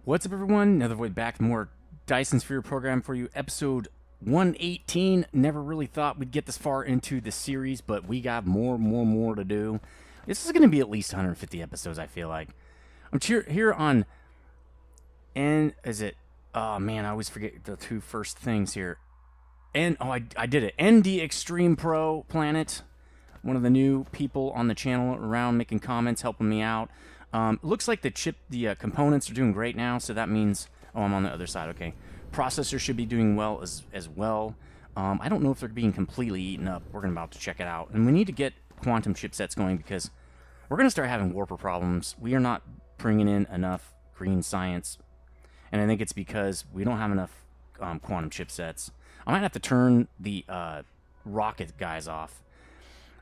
What's up, everyone? Another way back, more Dyson Sphere Program for you. Episode 118. Never really thought we'd get this far into the series, but we got more to do. This is going to be at least 150 episodes, I feel like. I'm here on... And is it... Oh, man, I always forget the two first things here. And, oh, I did it. ND Extreme Pro Planet. One of the new people on the channel around making comments, helping me out. Looks like the components are doing great now, so that means... Oh, I'm on the other side, okay. Processor should be doing well as well. I don't know if they're being completely eaten up. We're about to check it out. And we need to get quantum chipsets going because we're going to start having warper problems. We are not bringing in enough green science. And I think it's because we don't have enough quantum chipsets. I might have to turn the rocket guys off.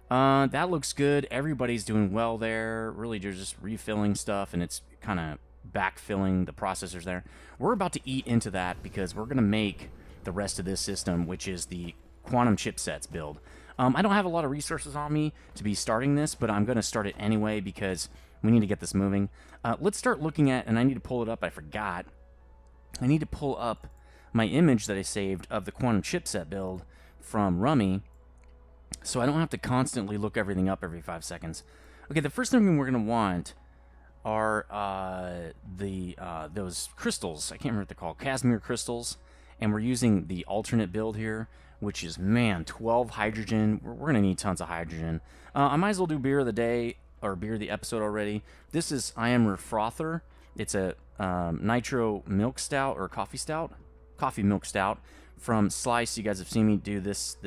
That looks good. Everybody's doing well there. Really, they're just refilling stuff, and it's kind of backfilling the processors there. We're about to eat into that because we're going to make the rest of this system, which is the quantum chipsets build. I don't have a lot of resources on me to be starting this, but I'm going to start it anyway because we need to get this moving. Let's start looking at, and I need to pull it up. I forgot. I need to pull up my image that I saved of the quantum chipset build from Rummy, so I don't have to constantly look everything up every 5 seconds. Okay, the first thing we're going to want are those crystals. I can't remember what they're called. Casimir crystals. And we're using the alternate build here, which is, man, 12 hydrogen. We're going to need tons of hydrogen. I might as well do beer of the day, or beer of the episode already. This is I Am Refrother. It's a nitro milk stout, or coffee stout. Coffee milk stout from Slice. You guys have seen me do this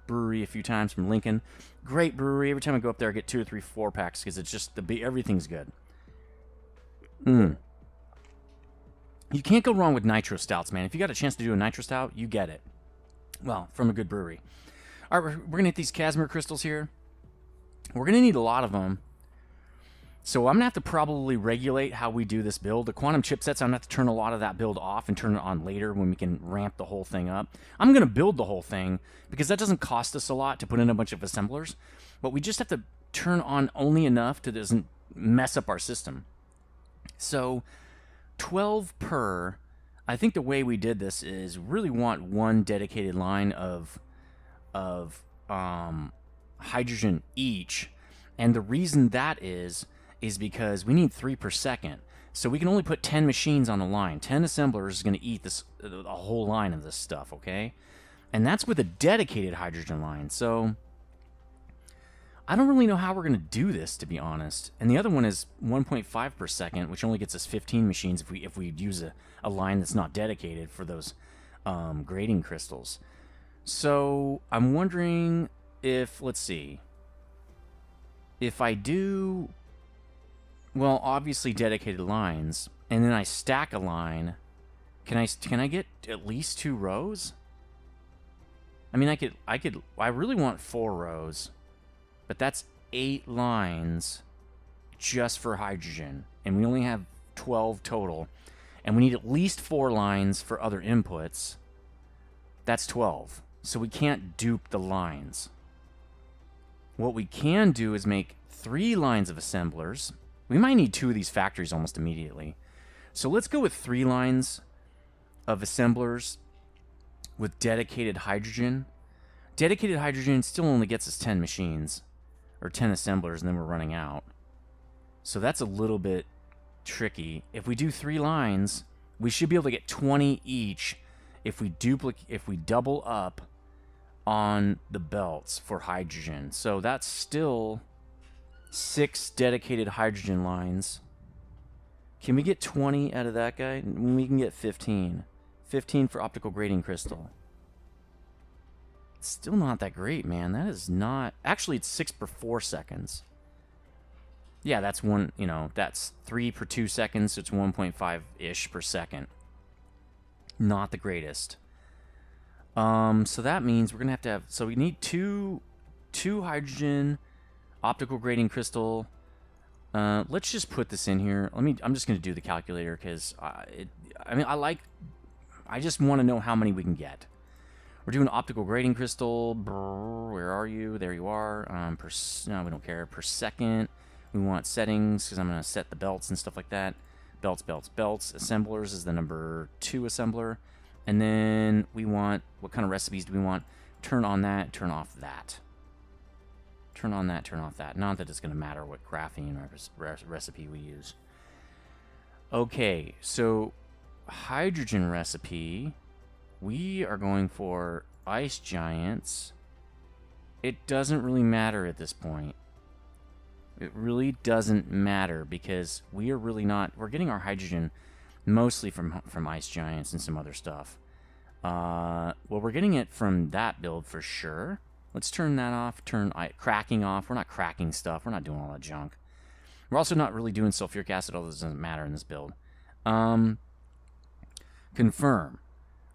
brewery a few times from Lincoln. Great brewery. Every time I go up there, I get 2 or 3 4-packs because it's just everything's good. You can't go wrong with nitro stouts, man. If you got a chance to do a nitro stout, you get it. Well, from a good brewery. All right, we're gonna hit these Casimir crystals here. We're gonna need a lot of them. So I'm gonna have to probably regulate how we do this build. The quantum chipsets, I'm gonna have to turn a lot of that build off and turn it on later when we can ramp the whole thing up. I'm gonna build the whole thing because that doesn't cost us a lot to put in a bunch of assemblers, but we just have to turn on only enough to doesn't mess up our system. So 12 per. I think the way we did this is really want one dedicated line of hydrogen each, and the reason that is because we need 3 per second. So we can only put 10 machines on a line. 10 assemblers is going to eat this a whole line of this stuff, okay? And that's with a dedicated hydrogen line. So I don't really know how we're going to do this, to be honest. And the other one is 1.5 per second, which only gets us 15 machines if we use a line that's not dedicated for those grading crystals. So I'm wondering if, let's see, if I do... Well, obviously dedicated lines, and then I stack a line. Can I get at least 2 rows? I mean, I really want 4 rows, but that's 8 lines just for hydrogen, and we only have 12 total, and we need at least 4 lines for other inputs. That's 12, so we can't dupe the lines. What we can do is make 3 lines of assemblers. We might need 2 of these factories almost immediately. So let's go with 3 lines of assemblers with dedicated hydrogen. Dedicated hydrogen still only gets us 10 machines, or 10 assemblers, and then we're running out. So that's a little bit tricky. If we do 3 lines, we should be able to get 20 each if we double up on the belts for hydrogen. So that's still 6 dedicated hydrogen lines. Can we get 20 out of that guy? We can get 15. 15 for optical grading crystal. It's still not that great, man. That is not... Actually, it's 6 per 4 seconds. Yeah, that's one, that's 3 per 2 seconds, so it's 1.5-ish per second. Not the greatest. So that means we're going to have... So we need two hydrogen... Optical grading crystal. Let's just put this in here. I'm just going to do the calculator because I just want to know how many we can get. We're doing optical grading crystal. Where are you? There you are. No, we don't care. Per second. We want settings because I'm going to set the belts and stuff like that. Belts, belts, belts. Assemblers is the number 2 assembler. And then we want, what kind of recipes do we want? Turn on that, turn off that. Turn on that, turn off that. Not that it's going to matter what graphene recipe we use. Okay, so hydrogen recipe, we are going for ice giants. It doesn't really matter at this point. It really doesn't matter because we are really not, we're getting our hydrogen mostly from ice giants and some other stuff. Well, we're getting it from that build for sure. Let's turn that off, turn cracking off. We're not cracking stuff. We're not doing all that junk. We're also not really doing sulfuric acid, although this doesn't matter in this build. Confirm.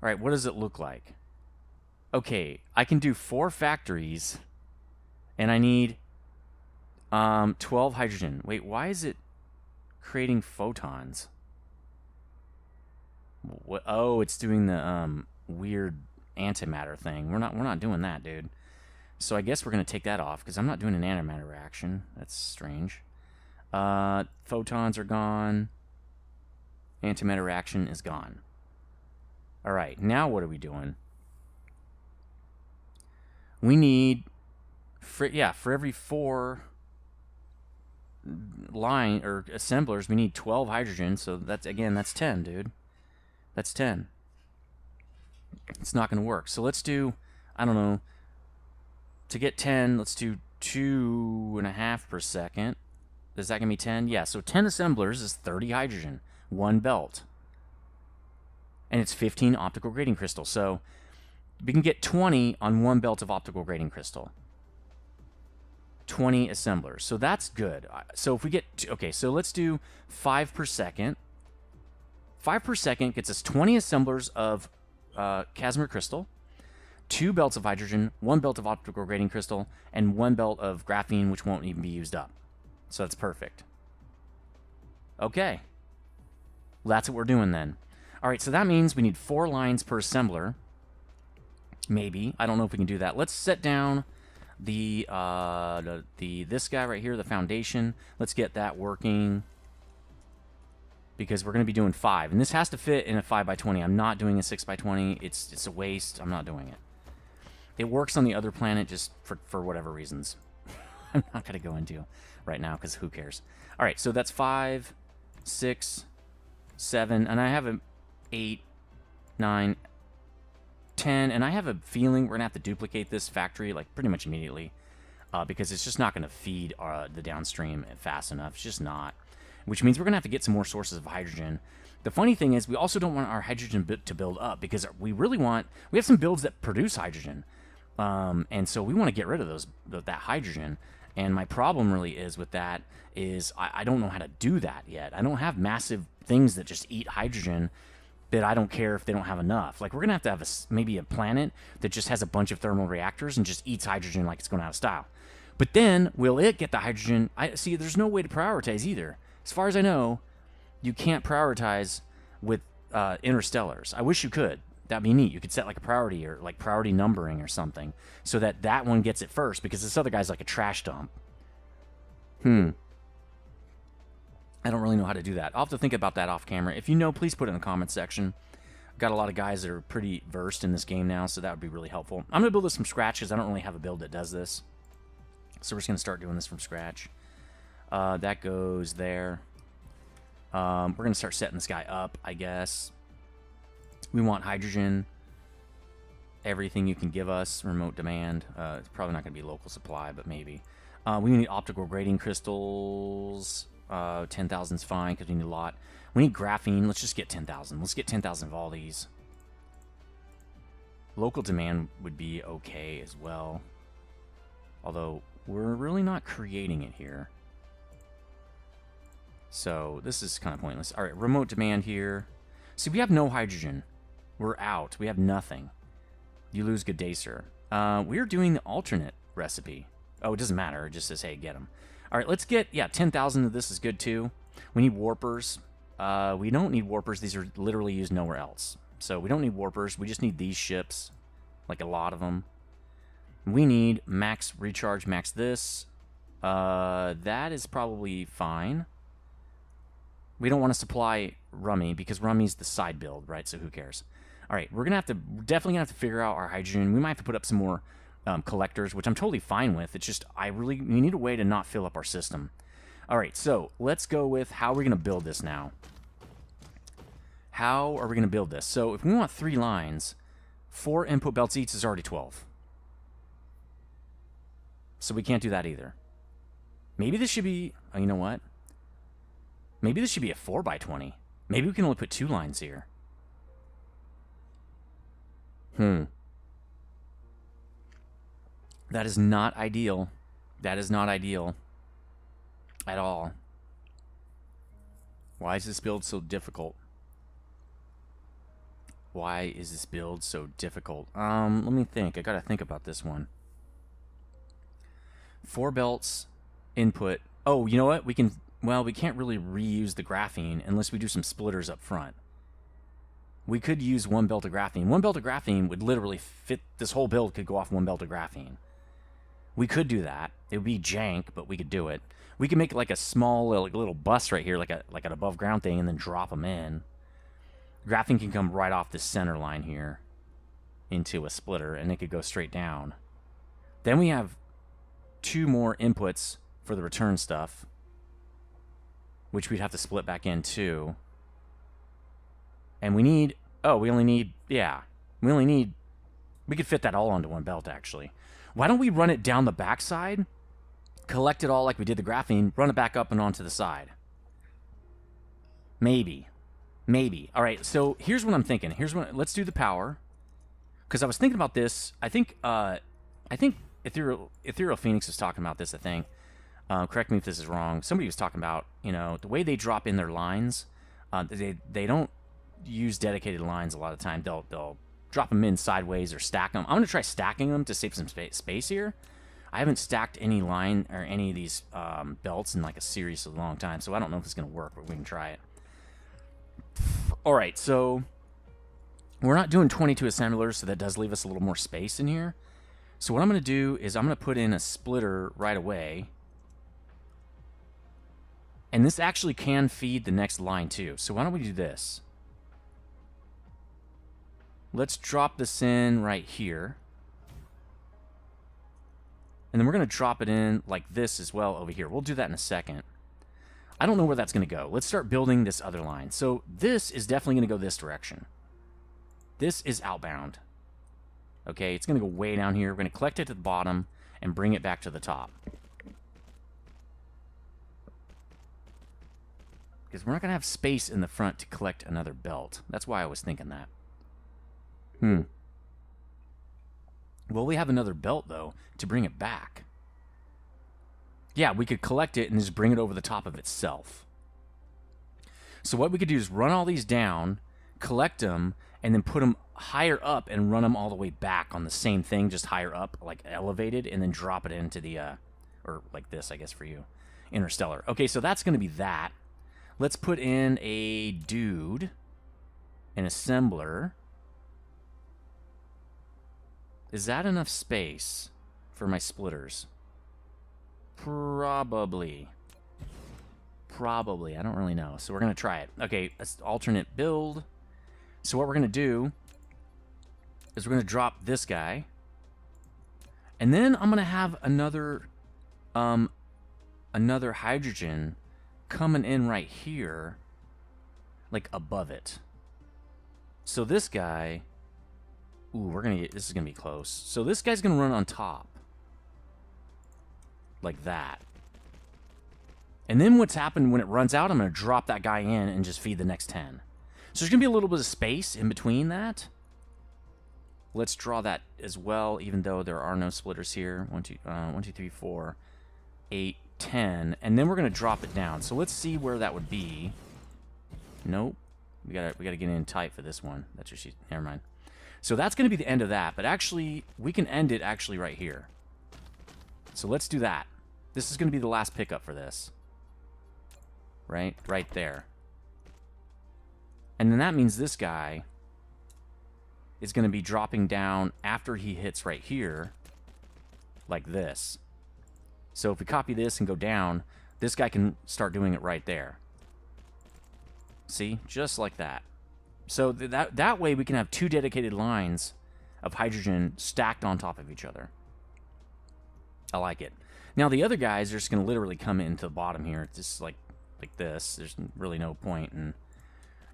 All right, what does it look like? Okay, I can do 4 factories, and I need 12 hydrogen. Wait, why is it creating photons? What? Oh, it's doing the weird antimatter thing. We're not doing that, dude. So I guess we're gonna take that off because I'm not doing an antimatter reaction. That's strange. Photons are gone. Antimatter reaction is gone. All right, now what are we doing? We need, for every 4 line or assemblers, we need 12 hydrogen. So that's 10, dude. That's 10. It's not going to work. So let's do, I don't know, to get 10, let's do 2.5 per second. Is that going to be 10? Yeah, so 10 assemblers is 30 hydrogen, 1 belt. And it's 15 optical grading crystals. So we can get 20 on 1 belt of optical grading crystal. 20 assemblers. So that's good. So if we get, okay, so let's do 5 per second. 5 per second gets us 20 assemblers of Casimir crystal, 2 belts of hydrogen, 1 belt of optical grading crystal, and 1 belt of graphene, which won't even be used up. So that's perfect. Okay. Well, that's what we're doing then. All right, so that means we need 4 lines per assembler. Maybe. I don't know if we can do that. Let's set down this guy right here, the foundation. Let's get that working because we're going to be doing 5. And this has to fit in a 5x20. I'm not doing a 6x20. It's a waste. I'm not doing it. It works on the other planet just for whatever reasons. I'm not going to go into right now because who cares. All right, so that's 5, 6, 7, and I have a 8, 9, 10, and I have a feeling we're going to have to duplicate this factory like pretty much immediately because it's just not going to feed the downstream fast enough. It's just not, which means we're going to have to get some more sources of hydrogen. The funny thing is we also don't want our hydrogen to build up because we have some builds that produce hydrogen, and so we want to get rid of that hydrogen. And my problem really is with that is I don't know how to do that yet. I don't have massive things that just eat hydrogen that I don't care if they don't have enough. Like, we're going to have maybe a planet that just has a bunch of thermal reactors and just eats hydrogen like it's going out of style. But then, will it get the hydrogen? See, there's no way to prioritize either. As far as I know, you can't prioritize with interstellars. I wish you could. That'd be neat. You could set like a priority or like priority numbering or something so that one gets it first because this other guy's like a trash dump. I don't really know how to do that. I'll have to think about that off camera. If you know, please put it in the comments section. I've got a lot of guys that are pretty versed in this game now, so that would be really helpful. I'm going to build this from scratch because I don't really have a build that does this. So we're just going to start doing this from scratch. That goes there. We're going to start setting this guy up, I guess. We want hydrogen. Everything you can give us. Remote demand. It's probably not going to be local supply, but maybe. We need optical grading crystals. 10,000 is fine because we need a lot. We need graphene. Let's just get 10,000. Let's get 10,000 of all these. Local demand would be okay as well. Although, we're really not creating it here. So, this is kind of pointless. Alright, remote demand here. See, we have no hydrogen. We're out. We have nothing. You lose good day, sir. We're doing the alternate recipe. Oh, it doesn't matter. It just says, hey, get them. All right, let's get, 10,000 of this is good too. We need warpers. We don't need warpers. These are literally used nowhere else. So we don't need warpers. We just need these ships, like a lot of them. We need max recharge, max this. That is probably fine. We don't want to supply Rummy because Rummy's the side build, right? So who cares? All right, we're definitely gonna have to figure out our hydrogen. We might have to put up some more collectors, which I'm totally fine with. It's just we need a way to not fill up our system. All right, so let's go with how we're gonna build this now. How are we gonna build this? So if we want 3 lines, 4 input belts each is already 12. So we can't do that either. Maybe this should be, oh, you know what? Maybe this should be a 4x20. Maybe we can only put 2 lines here. That is not ideal. That is not ideal at all. Why is this build so difficult? Why is this build so difficult? Let me think. I gotta think about this one. 4 belts, input. Oh, you know what? We can, well, we can't really reuse the graphene unless we do some splitters up front. We could use 1 belt of graphene. 1 belt of graphene would literally fit, this whole build could go off 1 belt of graphene. We could do that. It would be jank, but we could do it. We could make like a small little bus right here, like an above ground thing, and then drop them in. Graphene can come right off the center line here into a splitter, and it could go straight down. Then we have 2 more inputs for the return stuff, which we'd have to split back in too. And we need, oh, we only need, yeah, we could fit that all onto 1 belt actually. Why don't we run it down the backside, collect it all like we did the graphene, run it back up and onto the side? Maybe. All right, so here's what I'm thinking. Let's do the power, because I was thinking about this. I think Ethereal Phoenix was talking about this. I think. Correct me if this is wrong. Somebody was talking about, you know, the way they drop in their lines. They don't use dedicated lines a lot of the time. They'll drop them in sideways or stack them. I'm gonna try stacking them to save some space here. I haven't stacked any line or any of these belts in like a seriously long time, so I don't know if it's gonna work, but we can try it. All right, so we're not doing 22 assemblers, so that does leave us a little more space in here. So what I'm going to do is I'm going to put in a splitter right away. And this actually can feed the next line too. So why don't we do this? Let's drop this in right here. And then we're going to drop it in like this as well over here. We'll do that in a second. I don't know where that's going to go. Let's start building this other line. So this is definitely going to go this direction. This is outbound. Okay, it's going to go way down here. We're going to collect it to the bottom and bring it back to the top. Because we're not going to have space in the front to collect another belt. That's why I was thinking that. Will we have another belt, though, to bring it back? Yeah, we could collect it and just bring it over the top of itself. So what we could do is run all these down, collect them, and then put them higher up and run them all the way back on the same thing, just higher up, like elevated, and then drop it into the, or like this, I guess, for you, interstellar. Okay, so that's going to be that. Let's put in a dude, an assembler. Is that enough space for my splitters? Probably. I don't really know. So we're going to try it. Okay, alternate build. So what we're going to do is we're going to drop this guy. And then I'm going to have another hydrogen coming in right here, like above it. So this guy, this is going to be close. So this guy's going to run on top. Like that. And then what's happened when it runs out, I'm going to drop that guy in and just feed the next 10. So there's going to be a little bit of space in between that. Let's draw that as well, even though there are no splitters here. 1, 2, 3, 4, 8, 10. And then we're going to drop it down. So let's see where that would be. Nope. We gotta get in tight for this one. That's your sheet. Never mind. So that's going to be the end of that. But actually, we can end it actually right here. So let's do that. This is going to be the last pickup for this. Right there. And then that means this guy is going to be dropping down after he hits right here, like this. So if we copy this and go down, this guy can start doing it right there. See? Just like that. So that way we can have 2 dedicated lines of hydrogen stacked on top of each other. I like it. Now the other guys are just going to literally come into the bottom here, just like this. There's really no point in,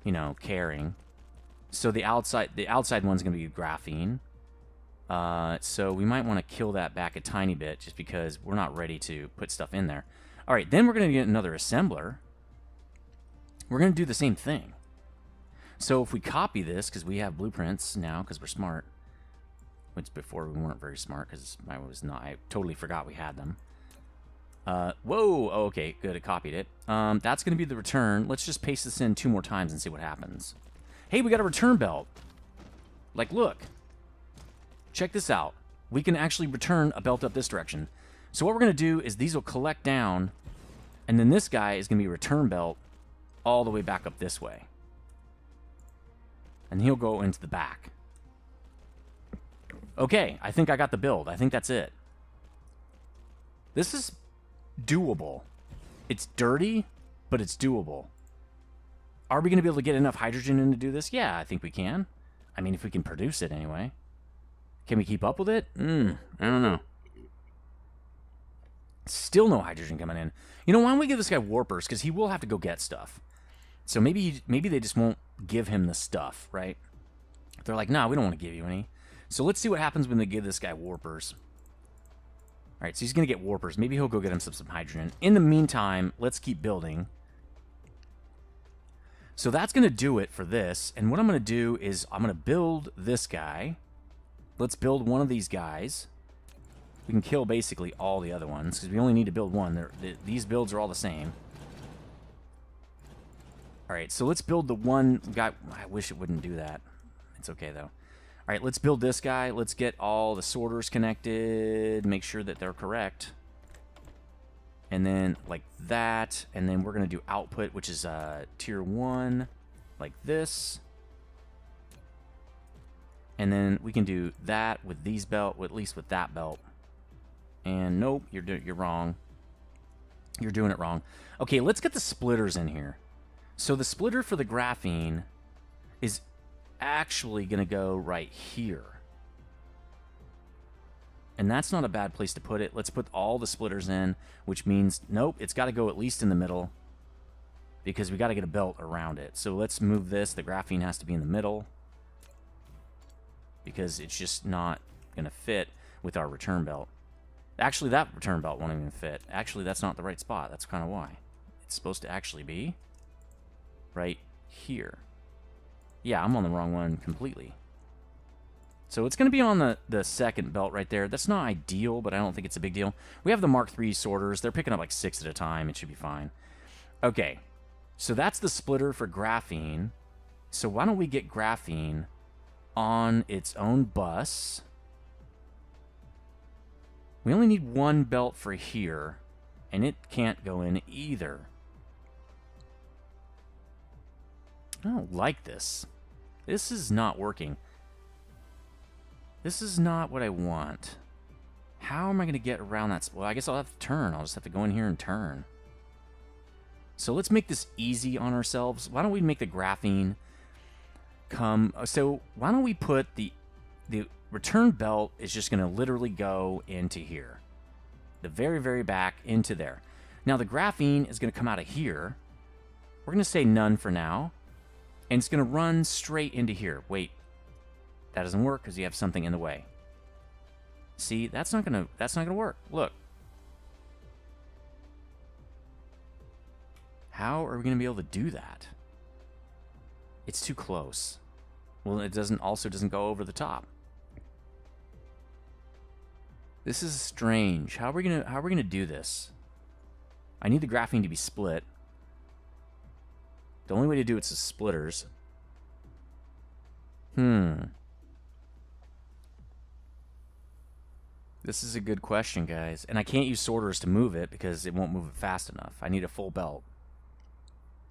you know, caring. So the outside one's going to be graphene. So we might want to kill that back a tiny bit just because we're not ready to put stuff in there. All right, then we're going to get another assembler. We're going to do the same thing. So if we copy this, because we have blueprints now, because we're smart, which before we weren't very smart, because I totally forgot we had them. Whoa, oh, okay, good, I copied it. That's going to be the return. Let's just paste this in 2 more times and see what happens. Hey, we got a return belt. Like, look. Check this out. We can actually return a belt up this direction. So what we're going to do is these will collect down, and then this guy is going to be a return belt all the way back up this way. And he'll go into the back. Okay, I think I got the build. I think that's it. This is doable. It's dirty, but it's doable. Are we going to be able to get enough hydrogen in to do this? Yeah, I think we can. I mean, if we can produce it anyway. Can we keep up with it? I don't know. Still no hydrogen coming in. You know, why don't we give this guy warpers? Because he will have to go get stuff. So maybe they just won't give him the stuff, right? They're like, nah, we don't want to give you any. So let's see what happens when they give this guy warpers. All right, so he's going to get warpers. Maybe he'll go get himself some hydrogen. In the meantime, let's keep building. So that's going to do it for this. And what I'm going to do is I'm going to build this guy. Let's build one of these guys. We can kill basically all the other ones because we only need to build one. These builds are all the same. All right, so let's build the one guy. I wish it wouldn't do that. It's okay, though. All right, let's build this guy. Let's get all the sorters connected. Make sure that they're correct. And then like that. And then we're going to do output, which is tier 1, like this. And then we can do that with these belt, at least with that belt. And nope, you're wrong. You're doing it wrong. Okay, let's get the splitters in here. So the splitter for the graphene is actually going to go right here. And that's not a bad place to put it. Let's put all the splitters in, which means, nope, it's got to go at least in the middle because we got to get a belt around it. So let's move this. The graphene has to be in the middle because it's just not going to fit with our return belt. Actually, that return belt won't even fit. Actually, that's not the right spot. That's kind of why. It's supposed to actually be right here. Yeah, I'm on the wrong one completely. So it's going to be on the second belt right there. That's not ideal, but I don't think it's a big deal. We have the Mark III sorters. They're picking up like 6 at a time. It should be fine. Okay, so that's the splitter for graphene. So why don't we get graphene on its own bus? We only need one belt for here, and it can't go in either. I don't like this. This is not working. This is not what I want. How am I going to get around that? Well, I guess I'll have to turn. I'll just have to go in here and turn. So let's make this easy on ourselves. Why don't we make the graphene come... So why don't we put the return belt is just going to literally go into here. The very, very back into there. Now the graphene is going to come out of here. We're going to say none for now. And it's going to run straight into here. Wait. That doesn't work because you have something in the way. See, that's not gonna work. Look. How are we gonna be able to do that? It's too close. Well, it doesn't go over the top. This is strange. How are we gonna do this? I need the graphene to be split. The only way to do it's the splitters. This is a good question, guys. And I can't use sorters to move it because it won't move it fast enough. I need a full belt.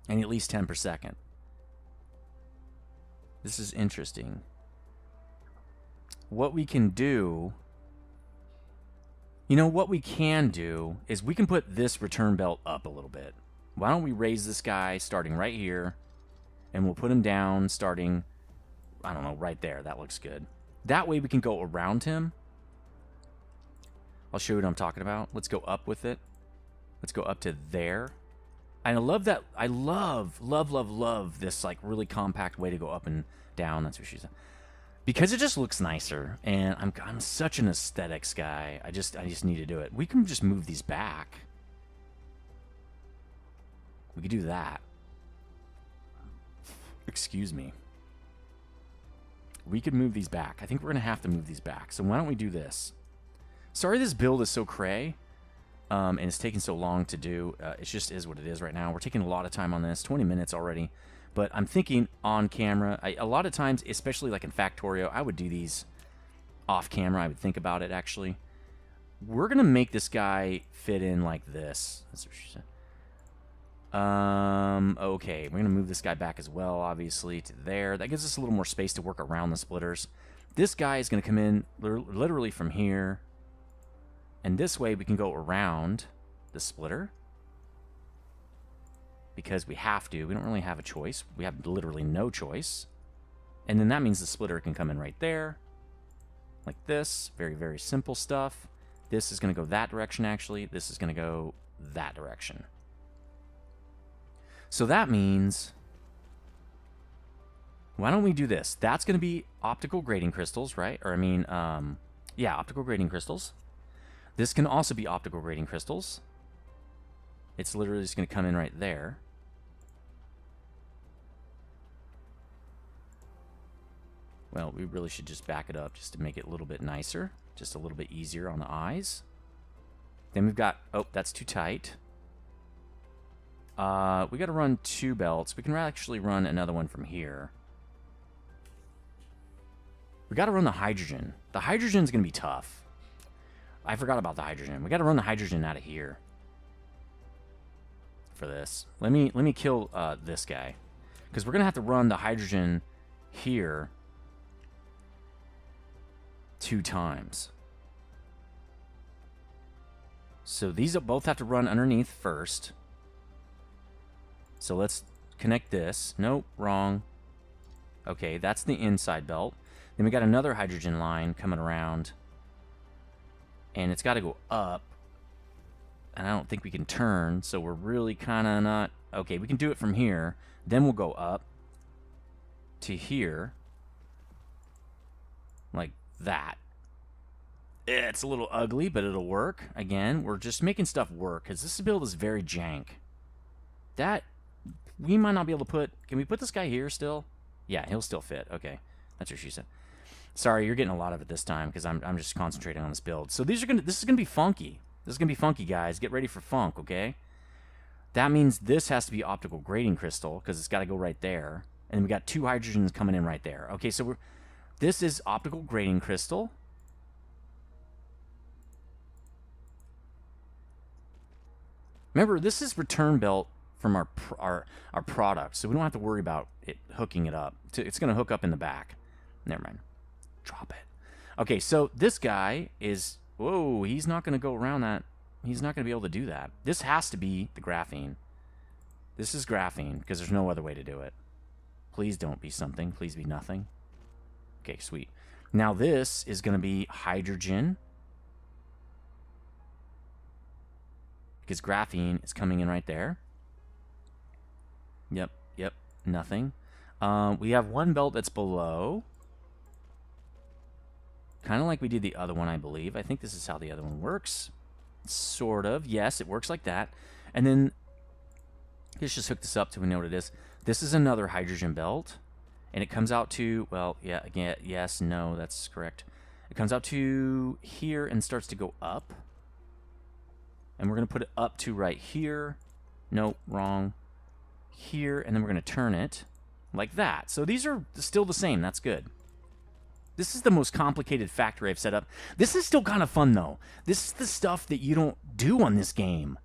And at least 10 per second. This is interesting. What we can do... You know, what we can do is we can put this return belt up a little bit. Why don't we raise this guy starting right here And we'll put him down starting, I don't know, right there. That looks good. That way we can go around him. I'll show you what I'm talking about. Let's go up with it. Let's go up to there. And I love that. I love this like really compact way to go up and down. That's what she said. Because it just looks nicer. And I'm such an aesthetics guy. I just need to do it. We can just move these back. We could do that. Excuse me. We could move these back. I think we're going to have to move these back. So why don't we do this? Sorry this build is so cray. And it's taking so long to do. It just is what it is right now. We're taking a lot of time on this. 20 minutes already. But I'm thinking on camera. A lot of times, especially like in Factorio, I would do these off camera. I would think about it, actually. We're going to make this guy fit in like this. That's what she said. Okay, we're going to move this guy back as well, obviously, to there. That gives us a little more space to work around the splitters. This guy is going to come in literally from here. And this way we can go around the splitter. Because we have to. We don't really have a choice. We have literally no choice. And then that means the splitter can come in right there. Like this. Very, very simple stuff. This is going to go that direction, actually. This is going to go that direction. So that means... Why don't we do this? That's going to be optical grading crystals, right? Or I mean, yeah, optical grading crystals. This can also be optical grading crystals. It's literally just going to come in right there. Well, we really should just back it up just to make it a little bit nicer. Just a little bit easier on the eyes. Then we've got... Oh, that's too tight. We got to run 2 belts. We can actually run another one from here. We got to run the hydrogen. The hydrogen's going to be tough. I forgot about the hydrogen. We got to run the hydrogen out of here for this. Let me kill this guy, because we're gonna have to run the hydrogen here 2 times. So these both have to run underneath first. So let's connect this. Nope, wrong. Okay, that's the inside belt. Then we got another hydrogen line coming around. And it's got to go up. And I don't think we can turn, so we're really kind of not... Okay, we can do it from here. Then we'll go up to here. Like that. It's a little ugly, but it'll work. Again, we're just making stuff work, because this build is very jank. That... We might not be able to put... Can we put this guy here still? Yeah, he'll still fit. Okay, that's what she said. Sorry, you're getting a lot of it this time because I'm just concentrating on this build. So this is gonna be funky. This is gonna be funky, guys. Get ready for funk, okay? That means this has to be optical grading crystal because it's got to go right there, and we got 2 hydrogens coming in right there. Okay, so this is optical grading crystal. Remember, this is return belt from our product, so we don't have to worry about it hooking it up. It's gonna hook up in the back. Never mind. Drop it. Okay, so this guy is... Whoa, he's not going to go around that. He's not going to be able to do that. This has to be the graphene. This is graphene, because there's no other way to do it. Please don't be something. Please be nothing. Okay, sweet. Now this is going to be hydrogen. Because graphene is coming in right there. Yep, nothing. We have 1 belt that's below. Kind of like we did the other one, I believe. I think this is how the other one works. Sort of. Yes, it works like that. And then, let's just hook this up so we know what it is. This is another hydrogen belt. And it comes out to, well, yeah, again, yes, no, that's correct. It comes out to here and starts to go up. And we're going to put it up to right here. Nope, wrong. Here, and then we're going to turn it like that. So these are still the same. That's good. This is the most complicated factory I've set up. This is still kind of fun, though. This is the stuff that you don't do on this game.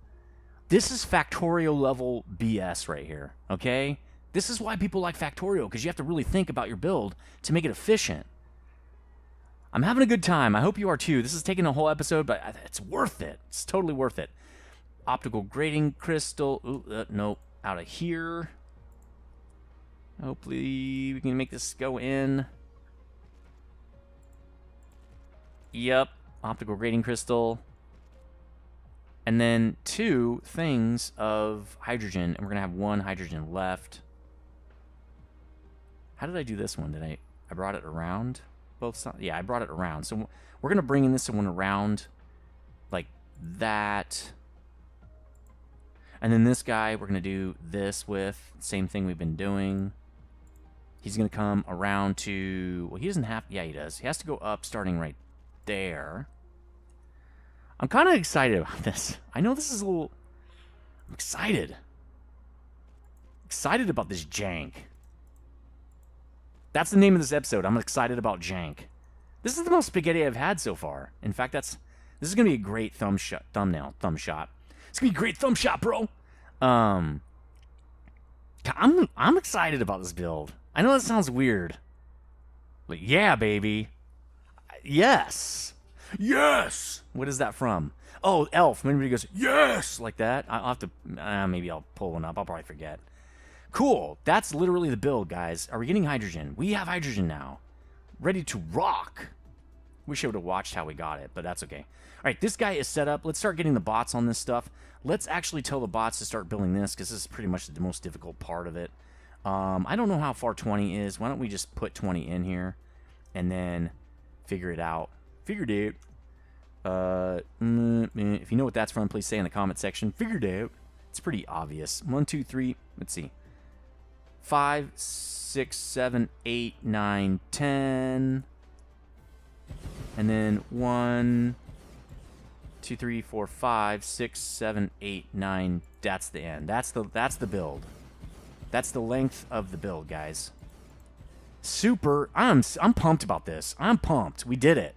This is Factorio level BS right here, okay? This is why people like Factorio, because you have to really think about your build to make it efficient. I'm having a good time. I hope you are too. This is taking a whole episode, but it's worth it. It's totally worth it. Optical grading crystal. Ooh, nope. Out of here. Hopefully we can make this go in. Yep, optical grating crystal. And then 2 things of hydrogen, and we're going to have 1 hydrogen left. How did I do this one? Did I brought it around both sides? Yeah, I brought it around. So we're going to bring in this one around like that. And then this guy, we're going to do this with. Same thing we've been doing. He's going to come around to... Well, he doesn't have... Yeah, he does. He has to go up starting right there. I'm kind of excited about this. I know this is a little... I'm excited. Excited about this jank. That's the name of this episode. I'm excited about jank. This is the most spaghetti I've had so far. In fact, this is going to be a great thumb shot. It's going to be a great thumb shot, bro. I'm excited about this build. I know that sounds weird. But yeah, baby. Yes. Yes. What is that from? Oh, Elf. When everybody goes, yes, like that. I'll have to, maybe I'll pull one up. I'll probably forget. Cool. That's literally the build, guys. Are we getting hydrogen? We have hydrogen now. Ready to rock. Wish I would have watched how we got it, but that's okay. All right, this guy is set up. Let's start getting the bots on this stuff. Let's actually tell the bots to start building this, because this is pretty much the most difficult part of it. I don't know how far 20 is. Why don't we just put 20 in here and then figure it out. Figured it out. If you know what that's from, please say in the comment section. Figured it out. It's pretty obvious. 1, 2, 3. Let's see. 5, 6, 7, 8, 9, 10. And then 1, 2, 3, 4, 5, 6, 7, 8, 9. That's the end. That's the build. That's the length of the build, guys. Super. I'm pumped about this. I'm pumped. We did it.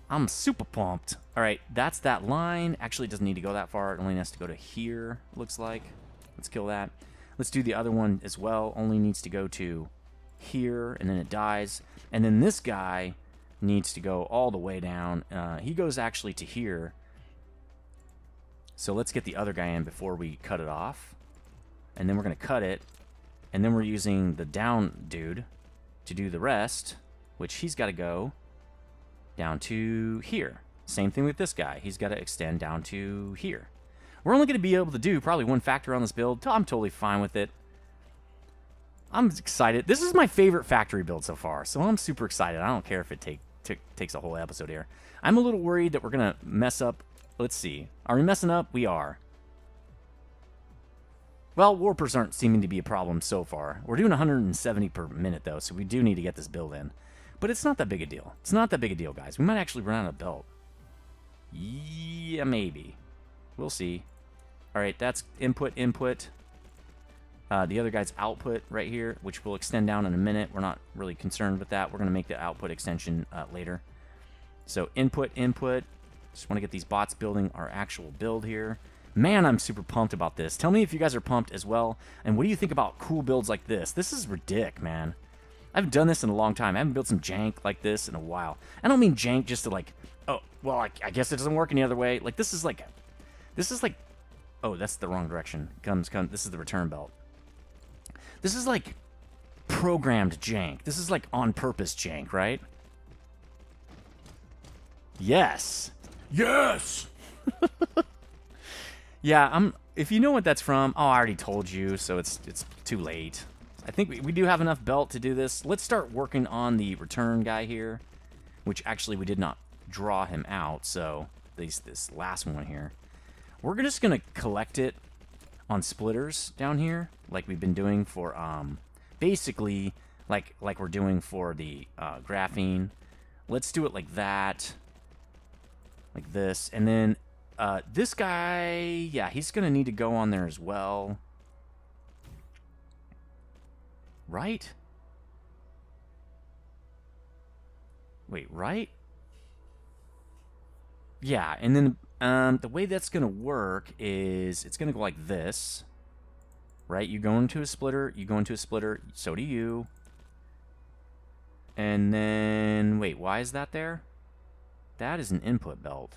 I'm super pumped. All right, that's that line. Actually, it doesn't need to go that far. It only has to go to here, looks like. Let's kill that. Let's do the other one as well. Only needs to go to here, and then it dies. And then this guy needs to go all the way down. He goes actually to here. So let's get the other guy in before we cut it off. And then we're going to cut it. And then we're using the down dude to do the rest, which he's got to go down to here. Same thing with this guy. He's got to extend down to here. We're only going to be able to do probably 1 factor on this build. I'm totally fine with it. I'm excited. This is my favorite factory build so far, so I'm super excited. I don't care if it takes a whole episode here. I'm a little worried that we're going to mess up. Let's see. Are we messing up? We are. Well, warpers aren't seeming to be a problem so far. We're doing 170 per minute, though, so we do need to get this build in. But it's not that big a deal. It's not that big a deal, guys. We might actually run out of belt. Yeah, maybe. We'll see. All right, that's input. The other guy's output right here, which will extend down in a minute. We're not really concerned with that. We're going to make the output extension later. So input. Just want to get these bots building our actual build here. Man, I'm super pumped about this. Tell me if you guys are pumped as well. And what do you think about cool builds like this? This is ridiculous, man. I haven't done this in a long time. I haven't built some jank like this in a while. I don't mean jank just to like, oh, well, I guess it doesn't work any other way. Like, this is like, oh, that's the wrong direction. This is the return belt. This is like programmed jank. This is like on purpose jank, right? Yes. Yes. Yeah, if you know what that's from, oh, I already told you, so it's too late. I think we do have enough belt to do this. Let's start working on the return guy here, which actually we did not draw him out, so this last one here. We're just going to collect it on splitters down here, like we've been doing for, basically, like we're doing for the graphene. Let's do it like that, like this, and then this guy, yeah, he's going to need to go on there as well. Right? Wait, right? Yeah, and then the way that's going to work is it's going to go like this. Right? You go into a splitter, so do you. And then, wait, why is that there? That is an input belt.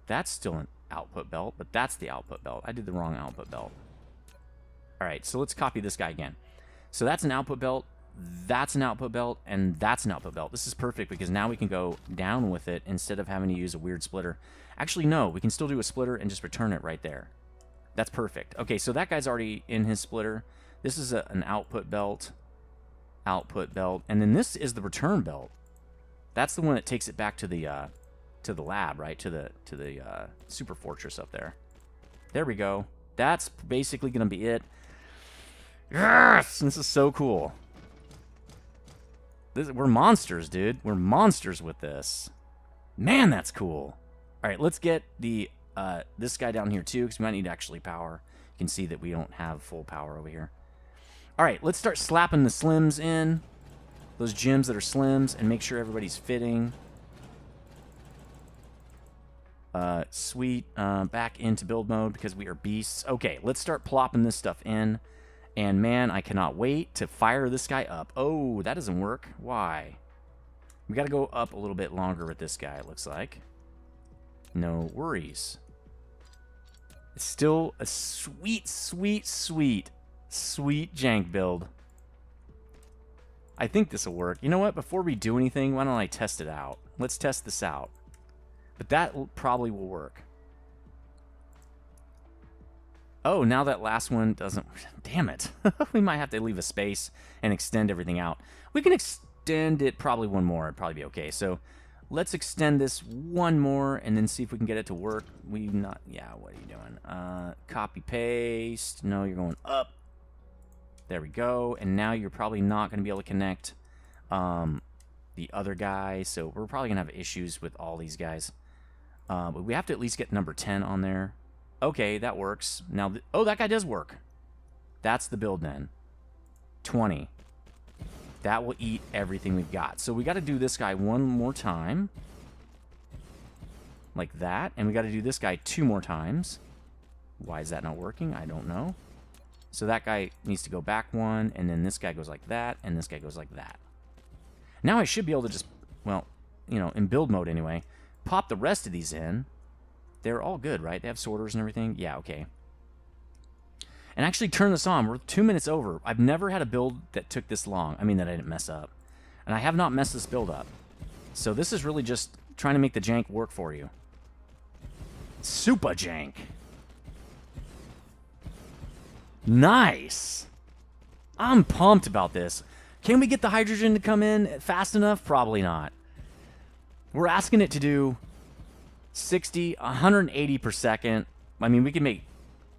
That's still an... output belt, but that's the output belt. I did the wrong output belt. All right, so let's copy this guy again. So that's an output belt, that's an output belt, and that's an output belt. This is perfect because now we can go down with it instead of having to use a weird splitter. Actually, no, we can still do a splitter and just return it right there. That's perfect. Okay, so that guy's already in his splitter. This is an output belt, and then this is the return belt. That's the one that takes it back to the lab, right? To the super fortress up there. There we go. That's basically gonna be it. Yes, this is so cool. We're monsters, dude. We're monsters with this. Man, that's cool. All right, let's get the this guy down here too, because we might need actually power. You can see that we don't have full power over here. All right, let's start slapping the slims in. Those gems that are slims, and make sure everybody's fitting. Sweet. Back into build mode because we are beasts. Okay, let's start plopping this stuff in. And man, I cannot wait to fire this guy up. Oh, that doesn't work. Why? We got to go up a little bit longer with this guy, it looks like. No worries. It's still a sweet, sweet, sweet, sweet jank build. I think this will work. You know what? Before we do anything, why don't I test it out? Let's test this out. But that probably will work. Oh, now that last one doesn't... Damn it. We might have to leave a space and extend everything out. We can extend it probably one more. It'd probably be okay. So let's extend this one more and then see if we can get it to work. Yeah, what are you doing? Copy, paste. No, you're going up. There we go. And now you're probably not going to be able to connect the other guy. So we're probably going to have issues with all these guys. But we have to at least get number 10 on there. Okay, that works. Now, oh, that guy does work. That's the build then. 20. That will eat everything we've got. So we got to do this guy one more time. Like that. And we got to do this guy 2 more times. Why is that not working? I don't know. So that guy needs to go back 1, and then this guy goes like that, and this guy goes like that. Now I should be able to just, well, you know, in build mode anyway, pop the rest of these in. They're all good, right? They have sorters and everything. Yeah, okay. And actually turn this on. We're 2 minutes over. I've never had a build that took this long. I mean, that I didn't mess up. And I have not messed this build up. So this is really just trying to make the jank work for you. Super jank. Nice. I'm pumped about this. Can we get the hydrogen to come in fast enough? Probably not. We're asking it to do 60, 180 per second. I mean, we can make...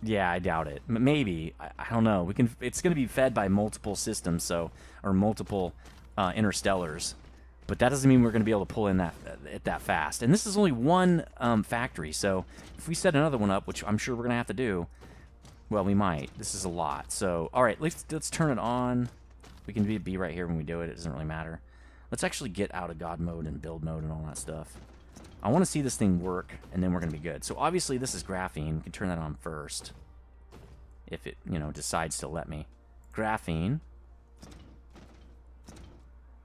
Yeah, I doubt it. Maybe. I don't know. We can. It's going to be fed by multiple systems, so... Or multiple interstellars. But that doesn't mean we're going to be able to pull in that fast. And this is only one factory, so... If we set another one up, which I'm sure we're going to have to do... Well, we might. This is a lot. So, all right, let's turn it on. We can be right here when we do it. It doesn't really matter. Let's actually get out of God mode and build mode and all that stuff. I want to see this thing work, and then we're going to be good. So, obviously, this is graphene. We can turn that on first. If it, you know, decides to let me. Graphene.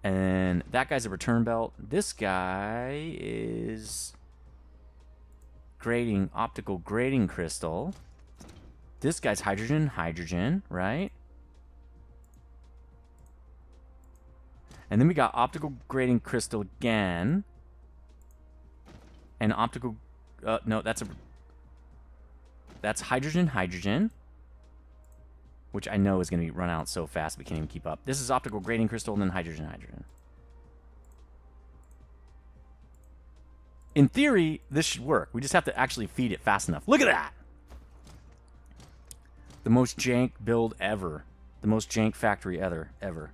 And that guy's a return belt. This guy is optical grading crystal. This guy's hydrogen, right? And then we got optical grading crystal again. And optical... no, that's hydrogen. Which I know is going to run out so fast we can't even keep up. This is optical grading crystal and then hydrogen. In theory, this should work. We just have to actually feed it fast enough. Look at that! The most jank build ever. The most jank factory ever.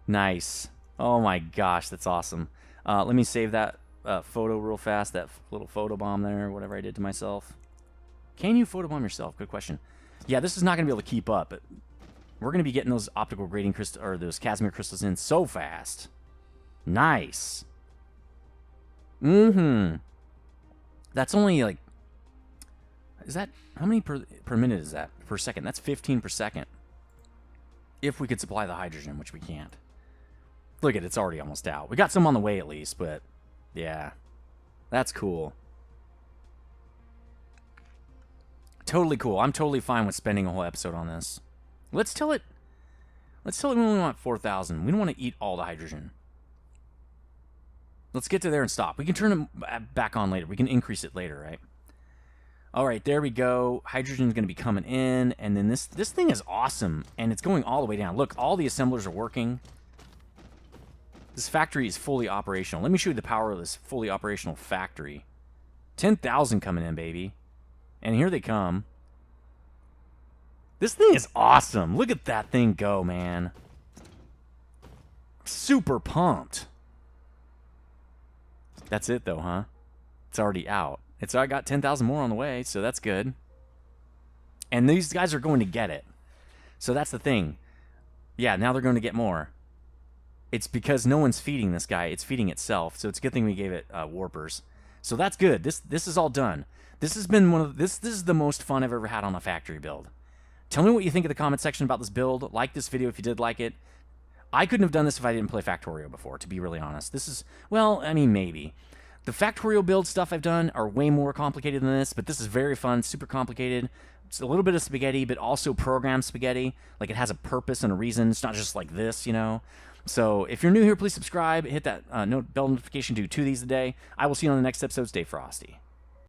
Nice. Oh my gosh, that's awesome. Let me save that photo real fast. That little photobomb there, whatever I did to myself. Can you photobomb yourself? Good question. Yeah, this is not going to be able to keep up, but we're going to be getting those optical grading crystals, or those Casimir crystals in so fast. Nice. That's only like... Is that... How many per minute is that? Per second? That's 15 per second. If we could supply the hydrogen, which we can't. Look at it, it's already almost out. We got some on the way at least, but... Yeah. That's cool. Totally cool. I'm totally fine with spending a whole episode on this. Let's tell it we only want 4,000. We don't want to eat all the hydrogen. Let's get to there and stop. We can turn it back on later. We can increase it later, right? All right, there we go. Hydrogen's going to be coming in, and then this thing is awesome, and it's going all the way down. Look, all the assemblers are working. This factory is fully operational. Let me show you the power of this fully operational factory. 10,000 coming in, baby. And here they come. This thing is awesome. Look at that thing go, man. Super pumped. That's it, though, huh? It's already out. It's already got 10,000 more on the way, so that's good. And these guys are going to get it. So that's the thing. Yeah, now they're going to get more. It's because no one's feeding this guy. It's feeding itself. So it's a good thing we gave it warpers. So that's good. This is all done. This has been this is the most fun I've ever had on a factory build. Tell me what you think in the comment section about this build. Like this video if you did like it. I couldn't have done this if I didn't play Factorio before, to be really honest. This is, well, I mean, maybe. The Factorio build stuff I've done are way more complicated than this, but this is very fun, super complicated. It's a little bit of spaghetti, but also program spaghetti. Like, it has a purpose and a reason. It's not just like this, you know? So, if you're new here, please subscribe. Hit that bell notification. Do 2 of these a day. I will see you on the next episode. Stay frosty.